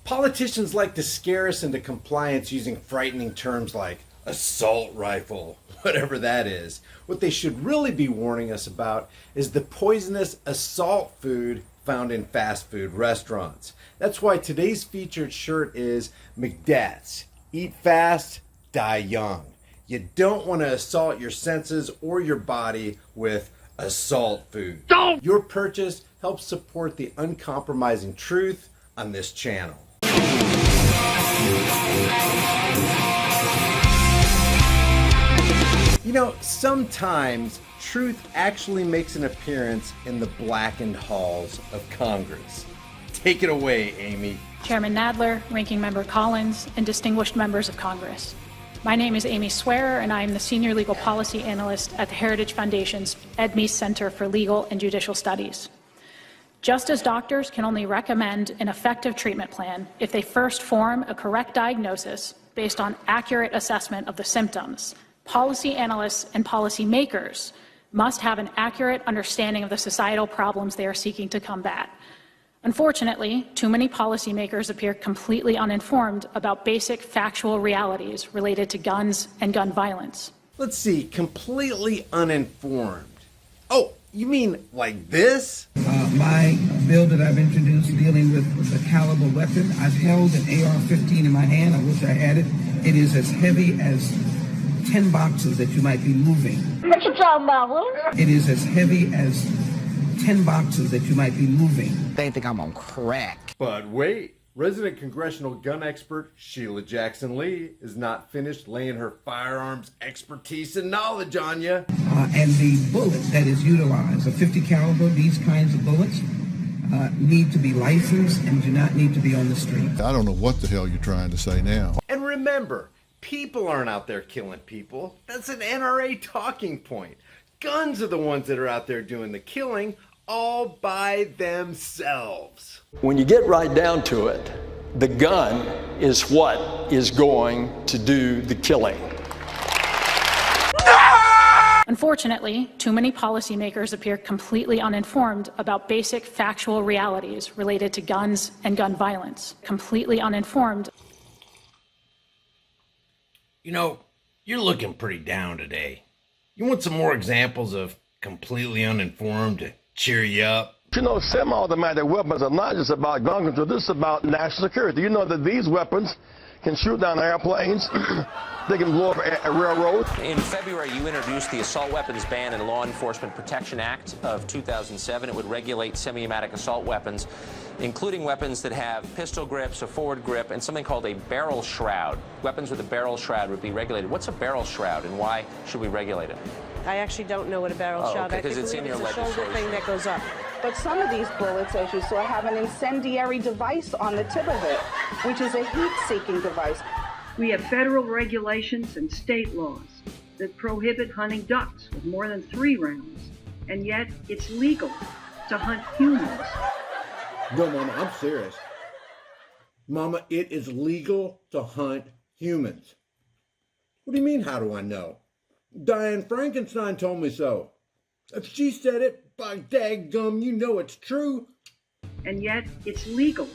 Politicians like to scare us into compliance using frightening terms like assault rifle, whatever that is. What they should really be warning us about is the poisonous assault food found in fast food restaurants. That's why today's featured shirt is McDats. Eat fast, die young. You don't want to assault your senses or your body with assault food. Don't! Your purchase helps support the uncompromising truth on this channel. You know, sometimes truth actually makes an appearance in the blackened halls of Congress. Take it away, Amy. Chairman Nadler, Ranking Member Collins, and distinguished members of Congress. My name is Amy Swearer, and I am the Senior Legal Policy Analyst at the Heritage Foundation's Ed Meese Center for Legal and Judicial Studies. Just as doctors can only recommend an effective treatment plan if they first form a correct diagnosis based on accurate assessment of the symptoms, policy analysts and policy makers must have an accurate understanding of the societal problems they are seeking to combat. Unfortunately, too many policymakers appear completely uninformed about basic factual realities related to guns and gun violence. Let's see, completely uninformed. Oh, you mean like this? My bill that I've introduced dealing with the caliber weapon, I've held an AR-15 in my hand. I wish I had it. It is as heavy as 10 boxes that you might be moving. What you talking about? It is as heavy as 10 boxes that you might be moving. They think I'm on crack. But wait, resident congressional gun expert Sheila Jackson Lee is not finished laying her firearms expertise and knowledge on you. And the bullet that is utilized, a 50 caliber, these kinds of bullets, need to be licensed and do not need to be on the street. I don't know what the hell you're trying to say now. And remember, people aren't out there killing people. That's an NRA talking point. Guns are the ones that are out there doing the killing all by themselves. When you get right down to it, the gun is what is going to do the killing. Unfortunately, too many policymakers appear completely uninformed about basic factual realities related to guns and gun violence. Completely uninformed. You know, you're looking pretty down today. You want some more examples of completely uninformed to cheer you up? You know, semi-automatic weapons are not just about gun control. This is about national security. You know that these weapons can shoot down airplanes. They can blow up railroads. In February, you introduced the Assault Weapons Ban and Law Enforcement Protection Act of 2007. It would regulate semi-automatic assault weapons, including weapons that have pistol grips, a forward grip, and something called a barrel shroud. Weapons with a barrel shroud would be regulated. What's a barrel shroud, and why should we regulate it? I actually don't know what a barrel shroud is. Because it's in your legislation. It's a shoulder thing that goes up. But some of these bullets, as you saw, have an incendiary device on the tip of it, which is a heat-seeking device. We have federal regulations and state laws that prohibit hunting ducks with more than 3 rounds, and yet it's legal to hunt humans. No, Mama, I'm serious. Mama, it is legal to hunt humans. What do you mean, how do I know? Diane Frankenstein told me so. If she said it, by daggum, you know it's true. And yet it's legal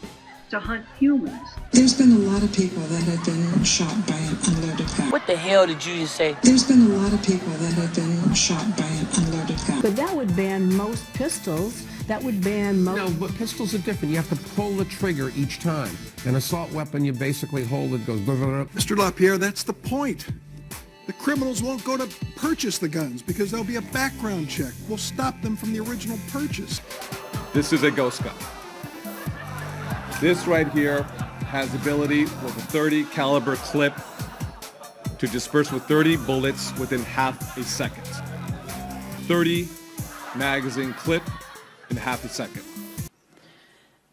to hunt humans. There's been a lot of people that have been shot by an unloaded gun. What the hell did you just say? There's been a lot of people that have been shot by an unloaded gun. But that would ban most pistols. That would ban most... No, but pistols are different. You have to pull the trigger each time. An assault weapon, you basically hold it, goes... Mr. LaPierre, that's the point. The criminals won't go to purchase the guns because there'll be a background check. We'll stop them from the original purchase. This is a ghost gun. This right here has ability with a 30 caliber clip to disperse with 30 bullets within half a second. 30 magazine clip in half a second.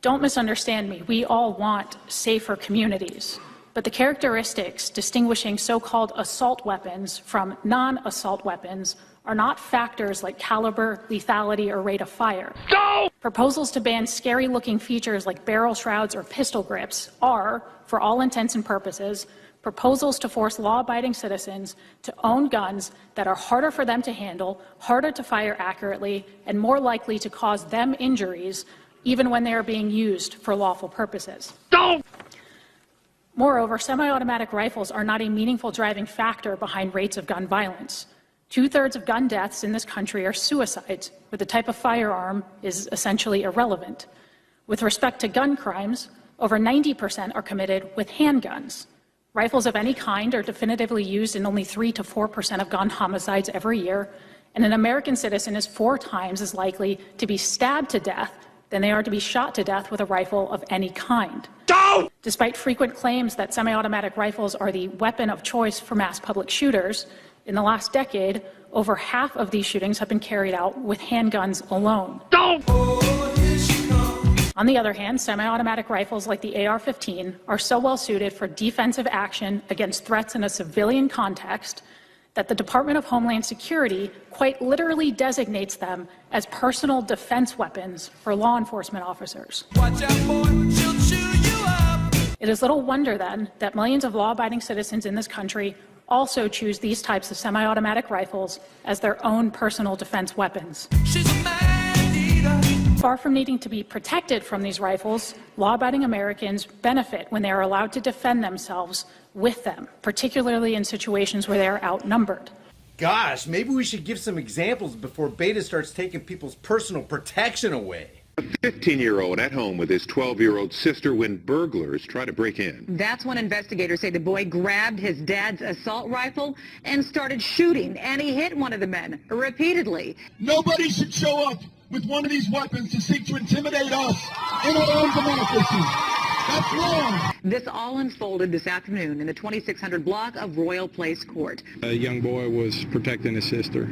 Don't misunderstand me. We all want safer communities. But the characteristics distinguishing so-called assault weapons from non-assault weapons are not factors like caliber, lethality, or rate of fire. Go! Proposals to ban scary-looking features like barrel shrouds or pistol grips are, for all intents and purposes, proposals to force law-abiding citizens to own guns that are harder for them to handle, harder to fire accurately, and more likely to cause them injuries, even when they are being used for lawful purposes. Don't! Moreover, semi-automatic rifles are not a meaningful driving factor behind rates of gun violence. 2/3 of gun deaths in this country are suicides, where the type of firearm is essentially irrelevant. With respect to gun crimes, over 90% are committed with handguns. Rifles of any kind are definitively used in only 3 to 4% of gun homicides every year, and an American citizen is 4 times as likely to be stabbed to death than they are to be shot to death with a rifle of any kind. Don't! Despite frequent claims that semi-automatic rifles are the weapon of choice for mass public shooters, in the last decade, over half of these shootings have been carried out with handguns alone. Don't! On the other hand, semi-automatic rifles like the AR-15 are so well suited for defensive action against threats in a civilian context that the Department of Homeland Security quite literally designates them as personal defense weapons for law enforcement officers. Watch out, boy, she'll chew you up. It is little wonder, then, that millions of law-abiding citizens in this country also choose these types of semi-automatic rifles as their own personal defense weapons. She's a man-eater. Far from needing to be protected from these rifles, law-abiding Americans benefit when they are allowed to defend themselves with them, particularly in situations where they are outnumbered. Gosh, maybe we should give some examples before Beta starts taking people's personal protection away. A 15-year-old at home with his 12-year-old sister when burglars try to break in. That's when investigators say the boy grabbed his dad's assault rifle and started shooting, and he hit one of the men repeatedly. Nobody should show up with one of these weapons to seek to intimidate us in our own democracy. That's wrong. This all unfolded this afternoon in the 2600 block of Royal Place Court. A young boy was protecting his sister.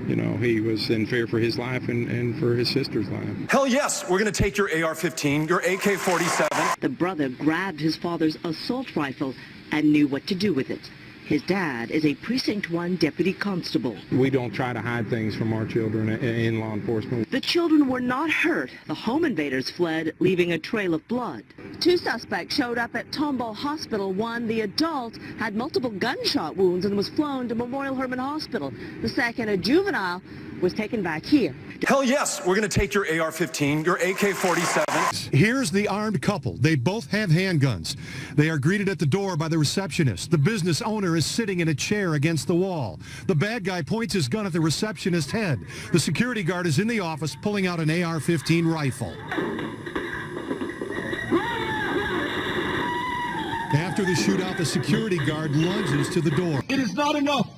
You know, he was in fear for his life and for his sister's life. Hell yes, we're going to take your AR-15, your AK-47. The brother grabbed his father's assault rifle and knew what to do with it. His dad is a Precinct 1 deputy constable. We don't try to hide things from our children in law enforcement. The children were not hurt. The home invaders fled, leaving a trail of blood. 2 suspects showed up at Tomball Hospital. One, the adult, had multiple gunshot wounds and was flown to Memorial Hermann Hospital. The second, a juvenile, was taken back here. Hell yes, we're going to take your AR-15, your AK-47. Here's the armed couple. They both have handguns. They are greeted at the door by the receptionist. The business owner is sitting in a chair against the wall. The bad guy points his gun at the receptionist's head. The security guard is in the office pulling out an AR-15 rifle. After the shootout, the security guard lunges to the door. It is not enough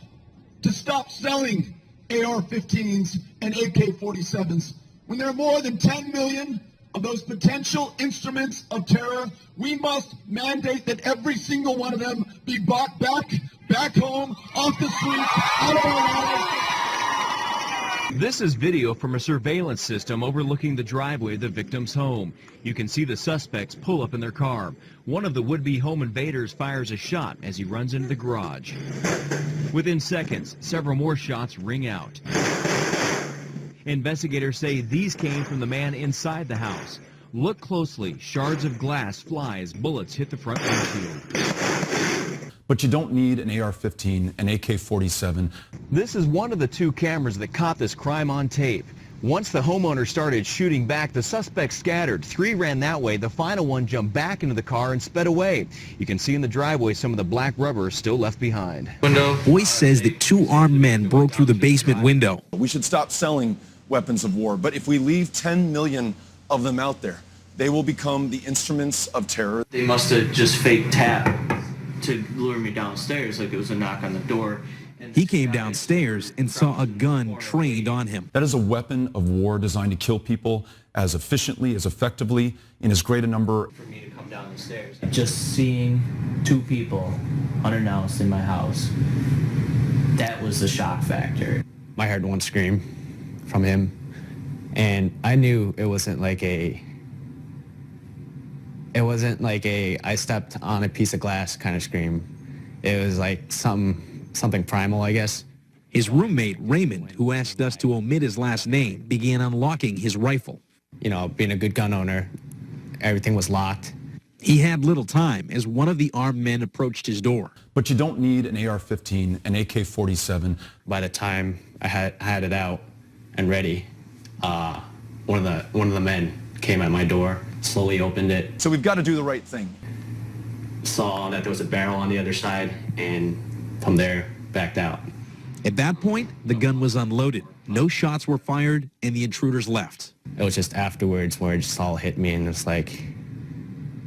to stop selling AR-15s and AK-47s. When there are more than 10 million of those potential instruments of terror, we must mandate that every single one of them be bought back home, off the streets, out of our lives. This is video from a surveillance system overlooking the driveway of the victim's home. You can see the suspects pull up in their car. One of the would-be home invaders fires a shot as he runs into the garage. Within seconds, several more shots ring out. Investigators say these came from the man inside the house. Look closely. Shards of glass fly as bullets hit the front windshield. But you don't need an AR-15, an AK-47. This is one of the 2 cameras that caught this crime on tape. Once the homeowner started shooting back, the suspects scattered. 3 ran that way. The final one jumped back into the car and sped away. You can see in the driveway some of the black rubber still left behind. Boyce says that 2 armed men broke through the basement window. We should stop selling weapons of war, but if we leave 10 million of them out there, they will become the instruments of terror. They must have just fake tapped to lure me downstairs like it was a knock on the door. He came downstairs and saw a gun trained on him. That is a weapon of war designed to kill people as efficiently, as effectively, in as great a number. For me to come down the stairs. Just seeing 2 people unannounced in my house, that was the shock factor. I heard one scream from him, and I knew it wasn't like a I stepped on a piece of glass kind of scream. It was like something primal, I guess. His roommate, Raymond, who asked us to omit his last name, began unlocking his rifle. You know, being a good gun owner, everything was locked. He had little time as one of the armed men approached his door. But you don't need an AR-15, an AK-47. By the time I had it out and ready, one of the men came at my door, slowly opened it. So we've got to do the right thing. saw that there was a barrel on the other side, and from there, backed out. At that point, the gun was unloaded. No shots were fired, and the intruders left. It was just afterwards where it just all hit me, and it's like,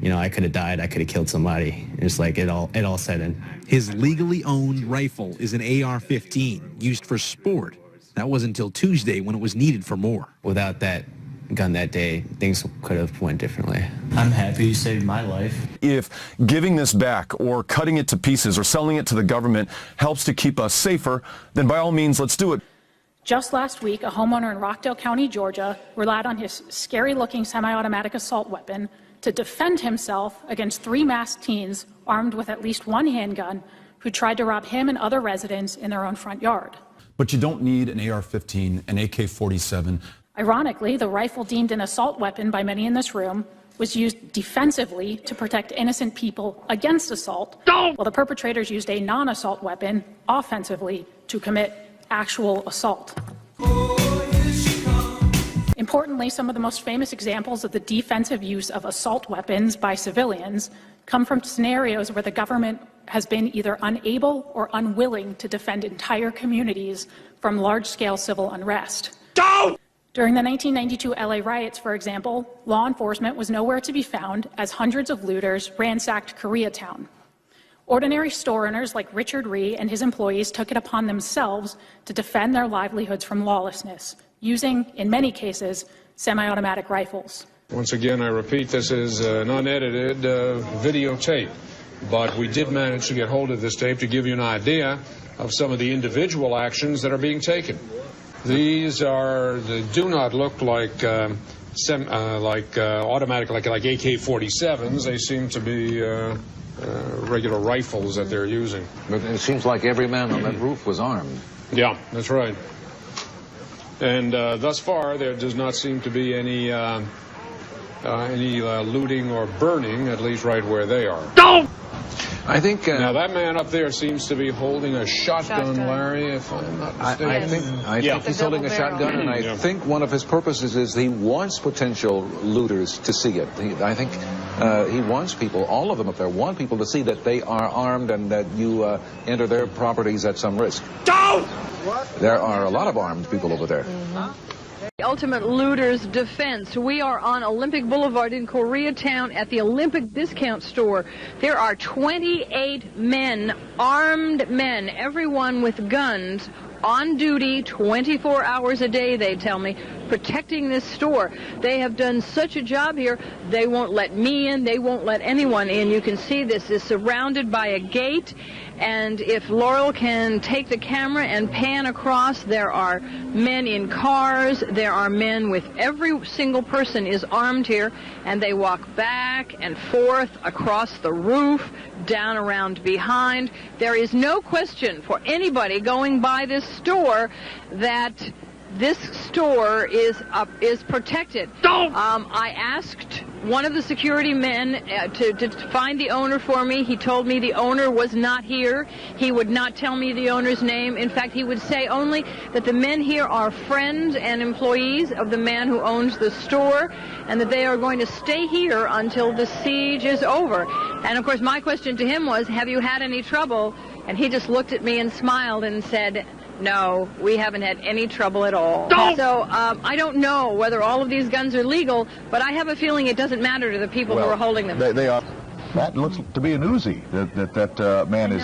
you know, I could have died, I could have killed somebody. It's like it all set in. His legally owned rifle is an AR-15, used for sport. That was until Tuesday when it was needed for more. Without that gun that day, things could have went differently. I'm happy you saved my life. If giving this back or cutting it to pieces or selling it to the government helps to keep us safer, then by all means, let's do it. Just last week, a homeowner in Rockdale County, Georgia, relied on his scary-looking semi-automatic assault weapon to defend himself against 3 masked teens armed with at least 1 handgun who tried to rob him and other residents in their own front yard. But you don't need an AR-15, an AK-47. Ironically, the rifle deemed an assault weapon by many in this room was used defensively to protect innocent people against assault, while the perpetrators used a non-assault weapon offensively to commit actual assault. Importantly, some of the most famous examples of the defensive use of assault weapons by civilians come from scenarios where the government has been either unable or unwilling to defend entire communities from large-scale civil unrest. During the 1992 LA riots, for example, law enforcement was nowhere to be found as hundreds of looters ransacked Koreatown. Ordinary store owners like Richard Ree and his employees took it upon themselves to defend their livelihoods from lawlessness, using, in many cases, semi-automatic rifles. Once again, I repeat, this is an unedited videotape, but we did manage to get hold of this tape to give you an idea of some of the individual actions that are being taken. These they do not look like automatic, like AK-47s. They seem to be regular rifles that they're using. But it seems like every man on that roof was armed. Yeah, that's right. And thus far, there does not seem to be any looting or burning, at least right where they are. I think now that man up there seems to be holding a shotgun, Larry, if I'm not mistaken. I think he's holding a shotgun, and I think one of his purposes is he wants potential looters to see it. I think he wants people, all of them up there, want people to see that they are armed and that you enter their properties at some risk. There are a lot of armed people over there. The Ultimate Looters Defense. We are on Olympic Boulevard in Koreatown at the Olympic Discount Store. There are 28 men, armed men, everyone with guns, on duty 24 hours a day, they tell me, protecting this store. They have done such a job here, they won't let me in, they won't let anyone in. You can see this is surrounded by a gate, and if Laurel can take the camera and pan across, there are men in cars, there are men with every single person is armed here, and they walk back and forth across the roof, down around behind. There is no question for anybody going by this store that this store is protected. I asked one of the security men to find the owner for me. He told me the owner was not here. He would not tell me the owner's name. In fact, he would say only that the men here are friends and employees of the man who owns the store, and that they are going to stay here until the siege is over. And of course, my question to him was, have you had any trouble? And he just looked at me and smiled and said, no, we haven't had any trouble at all. So I don't know whether all of these guns are legal, but I have a feeling it doesn't matter to the people who are holding them. They are. That looks to be an Uzi that man is.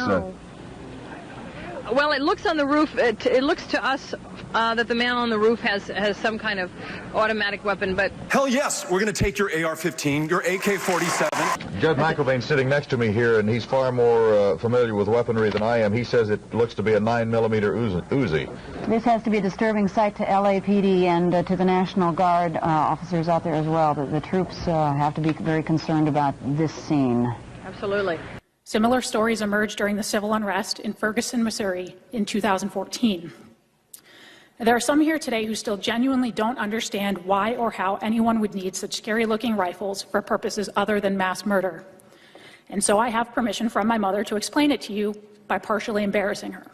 Well, it looks on the roof. It looks to us that the man on the roof has some kind of automatic weapon, but Hell yes, we're going to take your AR-15, your AK-47. Judge McElvain's sitting next to me here, and he's far more familiar with weaponry than I am. He says it looks to be a 9mm Uzi. This has to be a disturbing sight to LAPD and to the National Guard officers out there as well. The troops have to be very concerned about this scene. Absolutely. Similar stories emerged during the civil unrest in Ferguson, Missouri in 2014. There are some here today who still genuinely don't understand why or how anyone would need such scary-looking rifles for purposes other than mass murder. And so I have permission from my mother to explain it to you by partially embarrassing her.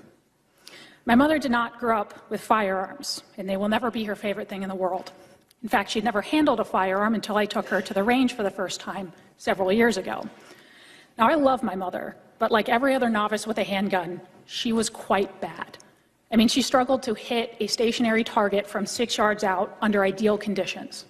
My mother did not grow up with firearms, and they will never be her favorite thing in the world. In fact, she'd never handled a firearm until I took her to the range for the first time several years ago. Now, I love my mother, but like every other novice with a handgun, she was quite bad. I mean, she struggled to hit a stationary target from 6 yards out under ideal conditions.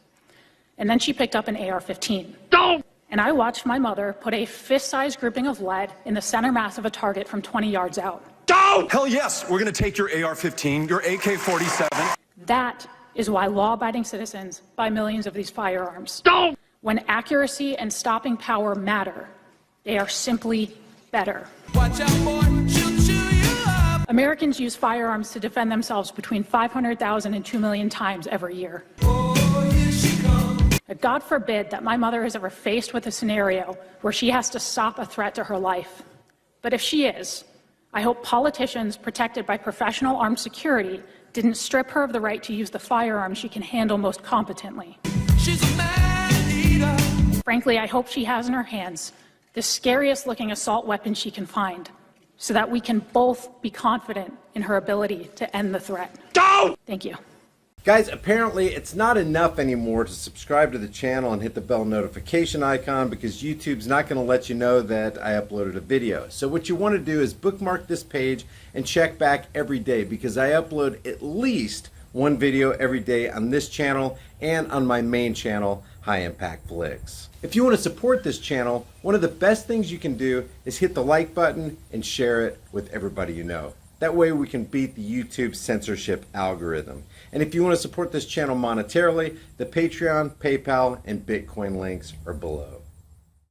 And then she picked up an AR-15. Don't! And I watched my mother put a fist-sized grouping of lead in the center mass of a target from 20 yards out. Don't! Hell yes, we're going to take your AR-15, your AK-47. That is why law-abiding citizens buy millions of these firearms. Don't! When accuracy and stopping power matter, they are simply better. Watch out, boy. She'll chew you up. Americans use firearms to defend themselves between 500,000 and 2 million times every year. Oh, here she comes. God forbid that my mother is ever faced with a scenario where she has to stop a threat to her life. But if she is, I hope politicians protected by professional armed security didn't strip her of the right to use the firearm she can handle most competently. She's a man eater. Frankly, I hope she has in her hands the scariest looking assault weapon she can find, so that we can both be confident in her ability to end the threat. Don't! Thank you. Guys, apparently it's not enough anymore to subscribe to the channel and hit the bell notification icon, because YouTube's not going to let you know that I uploaded a video. So what you want to do is bookmark this page and check back every day, because I upload at least one video every day on this channel and on my main channel, High Impact Flicks. If you want to support this channel, one of the best things you can do is hit the like button and share it with everybody you know. That way we can beat the YouTube censorship algorithm. And if you want to support this channel monetarily, the Patreon, PayPal, and Bitcoin links are below.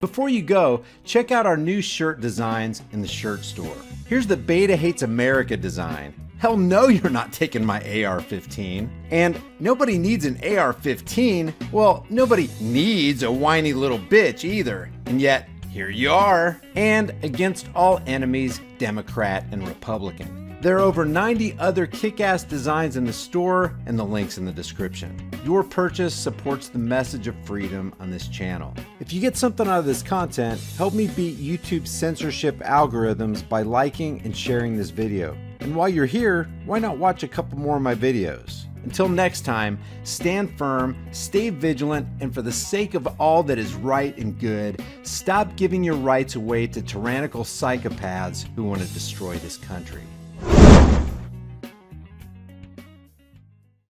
Before you go, check out our new shirt designs in the shirt store. Here's the Beta Hates America design. Hell no, you're not taking my AR-15. And nobody needs an AR-15. Well, nobody needs a whiny little bitch either. And yet, here you are. And against all enemies, Democrat and Republican. There are over 90 other kick-ass designs in the store, and the link's in the description. Your purchase supports the message of freedom on this channel. If you get something out of this content, help me beat YouTube's censorship algorithms by liking and sharing this video. And while you're here, why not watch a couple more of my videos? Until next time, stand firm, stay vigilant, and for the sake of all that is right and good, stop giving your rights away to tyrannical psychopaths who want to destroy this country.